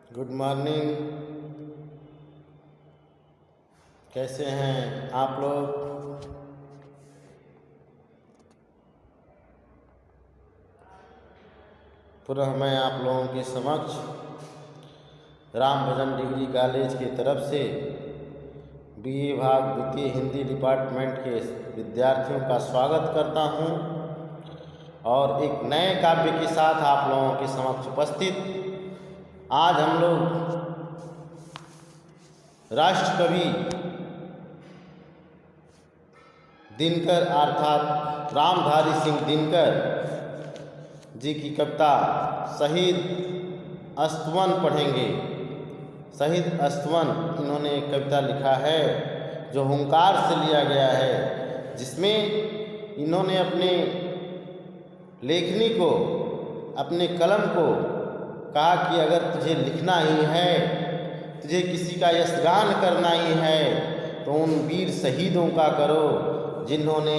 Good morning. कैसे हैं आप लोग? पुनः मैं आप लोगों के समक्ष राम भजन डिग्री कॉलेज की तरफ से बीए भाग द्वितीय हिंदी डिपार्टमेंट के विद्यार्थियों का स्वागत करता हूं और एक नए काव्य के साथ आप लोगों के समक्ष उपस्थित। आज हम लोग राष्ट्र कवि दिनकर अर्थात रामधारी सिंह दिनकर जी की कविता शहीद अस्तवन पढ़ेंगे। शहीद अस्तवन इन्होंने एक कविता लिखा है जो हुंकार से लिया गया है, जिसमें इन्होंने अपने लेखनी को, अपने कलम को कहा कि अगर तुझे लिखना ही है, तुझे किसी का यशगान करना ही है तो उन वीर शहीदों का करो जिन्होंने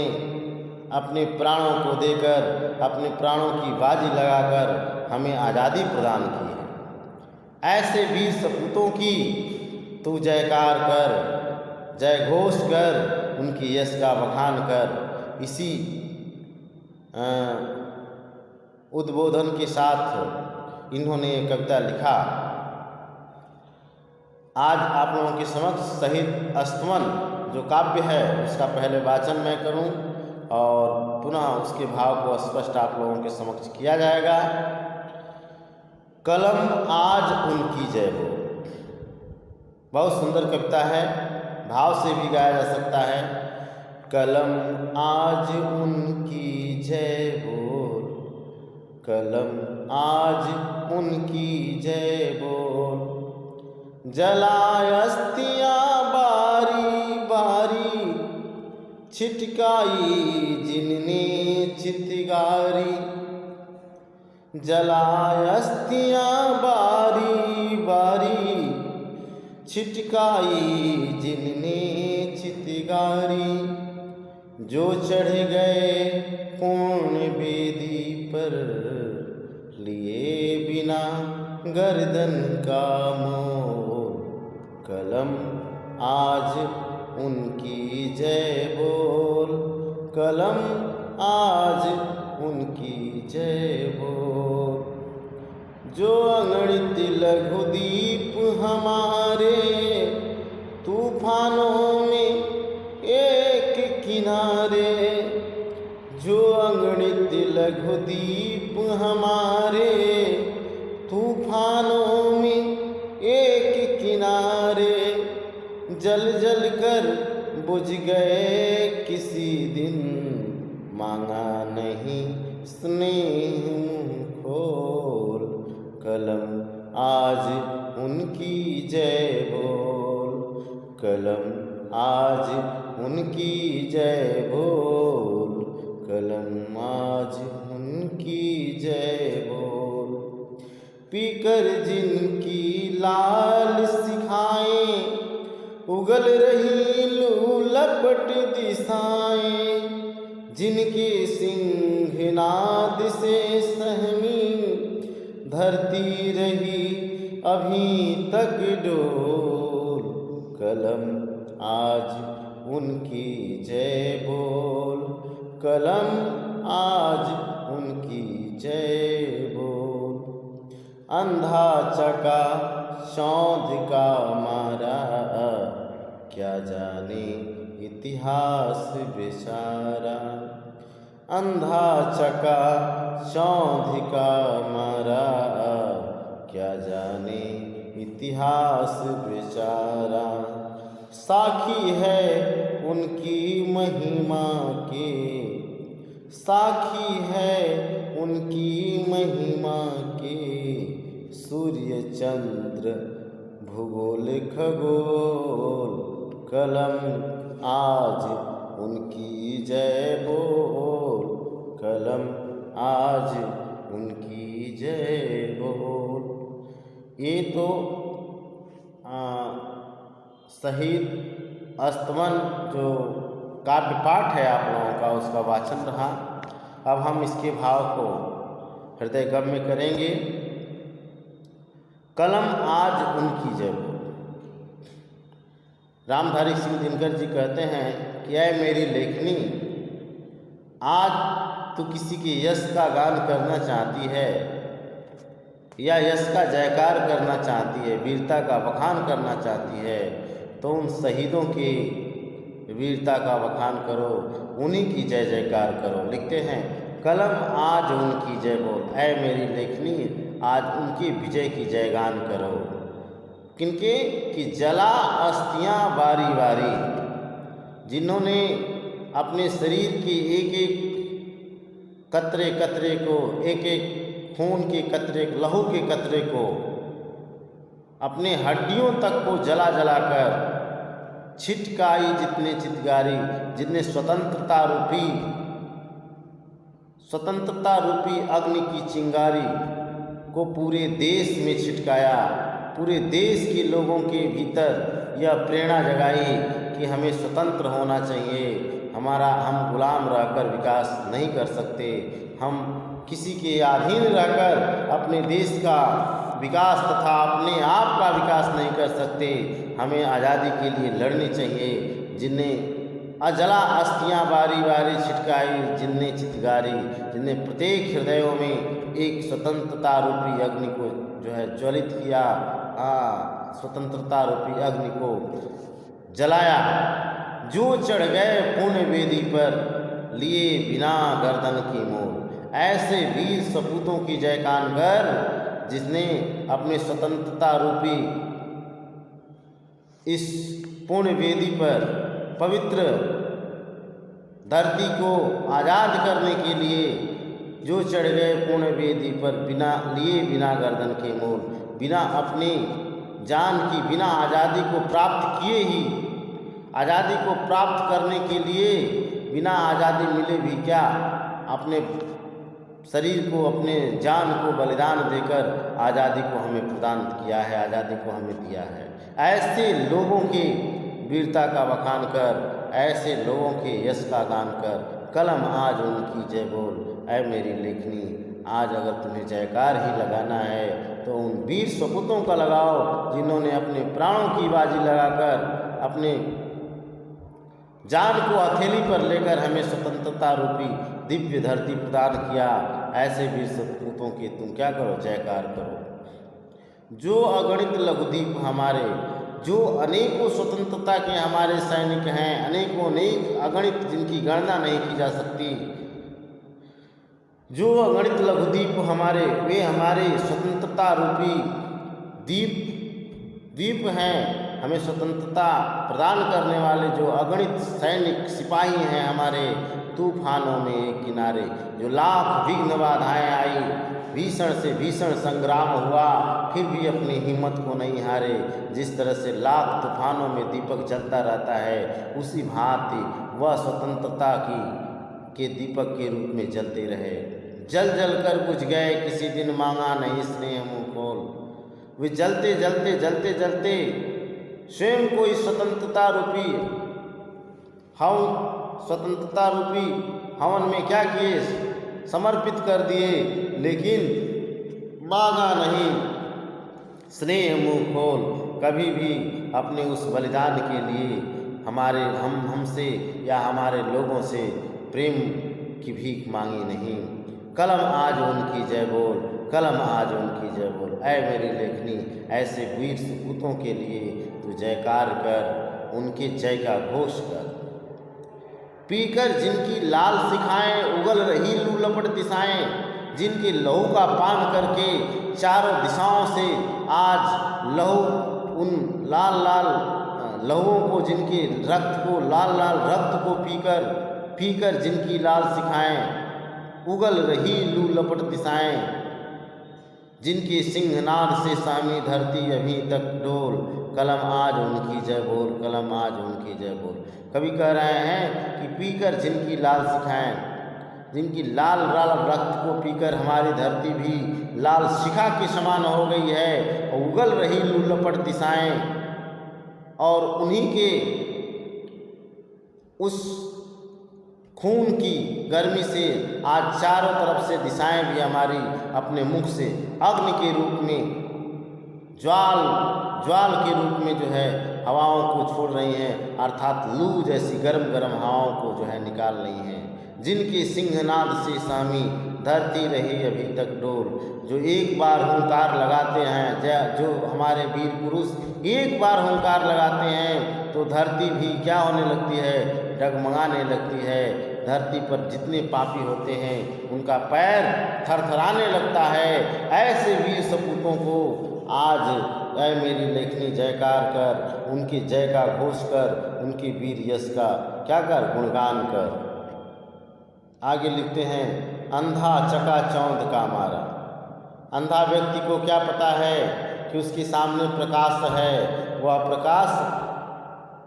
अपने प्राणों को देकर, अपने प्राणों की बाजी लगाकर हमें आज़ादी प्रदान की है। ऐसे वीर सपूतों की तू जयकार कर, जय घोष कर, उनकी यश का बखान कर। इसी उद्बोधन के साथ इन्होंने ये कविता लिखा। आज आप लोगों के समक्ष शहीद अस्तवन जो काव्य है उसका पहले वाचन मैं करूं और पुनः उसके भाव को स्पष्ट आप लोगों के समक्ष किया जाएगा। कलम आज उनकी जय हो। बहुत सुंदर कविता है, भाव से भी गाया जा सकता है। कलम आज उनकी जय बोल, कलम आज उनकी जय बोल, जलाए अस्थियाँ बारी बारी, छिटकाई जिनने चितगारी। जलाए अस्थियाँ बारी बारी, छिटकाई जिनने चितगारी। जो चढ़ गए पूर्ण वेदी पर, लिए बिना गर्दन का मोल। कलम आज उनकी जय बोल, कलम आज उनकी जय बोल। जो अगणित लघु दीप हमारे, तूफानों में एक किनारे। जो अगणित लघु दीप हमारे, तूफानों में एक किनारे। जल जल कर बुझ गए किसी दिन, मांगा नहीं स्नेह मुँह खोल। कलम आज उनकी जय बोल, कलम आज उनकी जय बोल, कलम आज उनकी जय बोल। पीकर जिनकी लाल सिखाएं, उगल रही लू लपट दिशाएं। जिनके सिंहनाद से सहमी, धरती रही अभी तक डोल। कलम आज उनकी जय बोल, कलम आज उनकी जय बोल। अंधा चका शौध का मारा, क्या जाने इतिहास बेचारा। अंधा चका शौध का मारा, क्या जाने इतिहास बेचारा। साखी है उनकी महिमा के, साखी है उनकी महिमा के। सूर्य चंद्र भूगोल खगोल, कलम आज उनकी जय बोल, कलम आज उनकी जय बोल। ये तो शहीद अस्तवन जो काव्य पाठ है आप लोगों का, उसका वाचन रहा। अब हम इसके भाव को हृदय गम्य करेंगे। कलम आज उनकी जय बोल। रामधारी सिंह दिनकर जी कहते हैं कि ऐ मेरी लेखनी, आज तू किसी के यश का गान करना चाहती है या यश का जयकार करना चाहती है, वीरता का बखान करना चाहती है, तो उन शहीदों की वीरता का बखान करो, उन्हीं की जय जयकार करो। लिखते हैं कलम आज उनकी जय बोल, ऐ मेरी लेखनी आज उनकी विजय की जयगान करो। किनके कि जला अस्थियां बारी बारी, जिन्होंने अपने शरीर के एक एक कतरे कतरे को, एक एक खून के कतरे, लहू के कतरे को, अपने हड्डियों तक को जला जलाकर छिटकाई जितने चितगारी, जितने स्वतंत्रता रूपी अग्नि की चिंगारी को पूरे देश में छिटकाया, पूरे देश के लोगों के भीतर यह प्रेरणा जगाई कि हमें स्वतंत्र होना चाहिए, हम गुलाम रहकर विकास नहीं कर सकते, हम किसी के अधीन रहकर अपने देश का विकास तथा अपने आप का विकास नहीं कर सकते, हमें आज़ादी के लिए लड़नी चाहिए। जिन्हें अजला अस्थियां बारी बारी छिटकाई, जिनने चितगारी, जिनने प्रत्येक हृदयों में एक स्वतंत्रता रूपी अग्नि को जो है ज्वलित किया, स्वतंत्रता रूपी अग्नि को जलाया, जो चढ़ गए पुण्य वेदी पर लिए बिना गर्दन की मोल। ऐसे वीर सपूतों की जयकान कर, जिसने अपने स्वतंत्रता रूपी इस पुण्य वेदी पर पवित्र धरती को आज़ाद करने के लिए जो चढ़ गए पुण्य वेदी पर बिना गर्दन के मोल, बिना अपनी जान की, बिना आज़ादी को प्राप्त किए ही, आज़ादी को प्राप्त करने के लिए बिना आज़ादी मिले भी क्या, अपने शरीर को, अपने जान को बलिदान देकर आज़ादी को हमें प्रदान किया है, आज़ादी को हमें दिया है। ऐसे लोगों की वीरता का बखान कर, ऐसे लोगों के यश का गान कर, कलम आज उनकी जय बोल, ऐ मेरी लेखनी आज अगर तुम्हें जयकार ही लगाना है तो उन वीर सपूतों का लगाओ, जिन्होंने अपने प्राणों की बाजी लगाकर, अपने जान को हथेली पर लेकर हमें स्वतंत्रता रूपी दिव्य धरती प्रदान किया। ऐसे वीर सपूतों के तुम क्या करो, जयकार करो। जो अगणित लघुदीप हमारे, जो अनेकों स्वतंत्रता के हमारे सैनिक हैं, अनेक अगणित, जिनकी गणना नहीं की जा सकती, जो अगणित लघुदीप हमारे, वे हमारे स्वतंत्रता रूपी दीप हैं, हमें स्वतंत्रता प्रदान करने वाले जो अगणित सैनिक सिपाही हैं हमारे, तूफानों में एक किनारे, जो लाख विघ्न बाधाएं आई, भीषण से भीषण संग्राम हुआ, फिर भी अपनी हिम्मत को नहीं हारे। जिस तरह से लाख तूफानों में दीपक जलता रहता है, उसी भांति वह स्वतंत्रता के दीपक के रूप में जलते रहे। जल जल कर बुझ गए, किसी दिन मांगा नहीं स्नेह मुँह खोल। वे जलते जलते जलते जलते स्वयं को इस स्वतंत्रता रूपी हवन में क्या किए, समर्पित कर दिए, लेकिन मांगा नहीं स्नेह मुँह खोल। कभी भी अपने उस बलिदान के लिए हमसे या हमारे लोगों से प्रेम की भीख मांगी नहीं। कलम आज उनकी जय बोल, कलम आज उनकी जय बोल, ऐ मेरी लेखनी ऐसे वीर सपूतों के लिए तू जयकार कर, उनके जय का घोष कर। पीकर जिनकी लाल शिखाएं उगल रही लूलपट दिशाएं, जिनके लहू का पान करके चारों दिशाओं से आज लहू, उन लाल लाल लहुओं को, जिनके रक्त को, लाल लाल रक्त को पीकर जिनकी लाल शिखाएं उगल रही लूलपट दिशाएं, जिनके सिंहनाद से सामी धरती अभी तक डोल। कलम आज उनकी जय बोल, कलम आज उनकी जय बोल। कवि कह रहे हैं कि पीकर जिनकी लाल शिखाएं, जिनकी लाल लाल रक्त को पीकर हमारी धरती भी लाल शिखा के समान हो गई है, और उगल रही लूलपट दिशाएं, और उन्हीं के उस खून की गर्मी से आज चारों तरफ से दिशाएं भी हमारी अपने मुख से अग्नि के रूप में ज्वाल के रूप में जो है हवाओं को छोड़ रही हैं, अर्थात लू जैसी गर्म गर्म हवाओं को जो है निकाल रही हैं। जिनके सिंहनाद से सामी धरती रही अभी तक डोल। जो एक बार हुंकार लगाते हैं, जो हमारे वीर पुरुष एक बार हुंकार लगाते हैं तो धरती भी क्या होने लगती है, डगमगाने लगती है। धरती पर जितने पापी होते हैं उनका पैर थरथराने लगता है। ऐसे वीर सपूतों को आज ऐ मेरी लेखनी जयकार कर, उनके जय का घोष कर, उनके वीर यश का क्या कर, गुणगान कर। आगे लिखते हैं, अंधा चकाचौंध का मारा। अंधा व्यक्ति को क्या पता है कि उसके सामने प्रकाश है, वह प्रकाश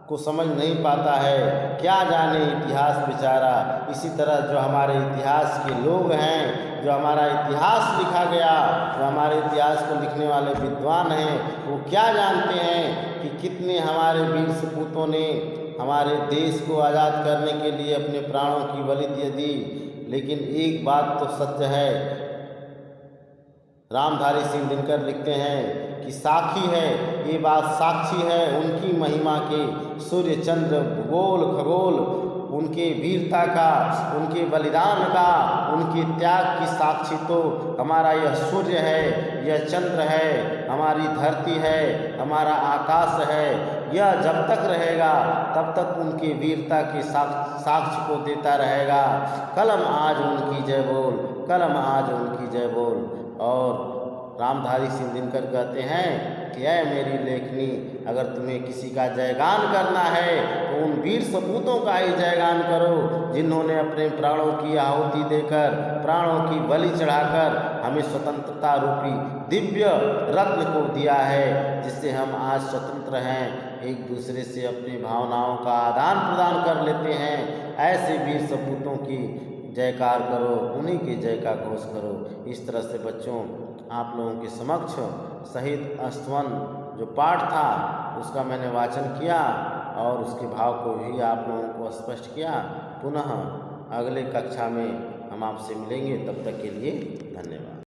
को समझ नहीं पाता है, क्या जाने इतिहास बेचारा। इसी तरह जो हमारे इतिहास के लोग हैं, जो हमारा इतिहास लिखा गया, जो हमारे इतिहास को लिखने वाले विद्वान हैं, वो क्या जानते हैं कि कितने हमारे वीर सपूतों ने हमारे देश को आज़ाद करने के लिए अपने प्राणों की बलि दे दी। लेकिन एक बात तो सत्य है, रामधारी सिंह दिनकर लिखते हैं कि साक्षी है, ये बात साक्षी है उनकी महिमा के, सूर्य चंद्र भूगोल खगोल, उनके वीरता का, उनके बलिदान का, उनके त्याग की साक्षी तो हमारा यह सूर्य है, यह चंद्र है, हमारी धरती है, हमारा आकाश है। यह जब तक रहेगा तब तक उनकी वीरता के साक्ष्य को देता रहेगा। कलम आज उनकी जय बोल, कलम आज उनकी जय बोल। और रामधारी सिंह दिनकर कहते हैं कि ऐ मेरी लेखनी, अगर तुम्हें किसी का जयगान करना है तो उन वीर सपूतों का ही जयगान करो, जिन्होंने अपने प्राणों की आहुति देकर, प्राणों की बलि चढ़ाकर हमें स्वतंत्रता रूपी दिव्य रत्न को दिया है, जिससे हम आज स्वतंत्र हैं, एक दूसरे से अपनी भावनाओं का आदान प्रदान कर लेते हैं। ऐसे वीर सपूतों की जयकार करो, उन्हीं की जय का घोष करो। इस तरह से बच्चों, आप लोगों के समक्ष शहीद अस्तवन जो पाठ था उसका मैंने वाचन किया और उसके भाव को भी आप लोगों को स्पष्ट किया। पुनः अगले कक्षा में हम आपसे मिलेंगे, तब तक के लिए धन्यवाद।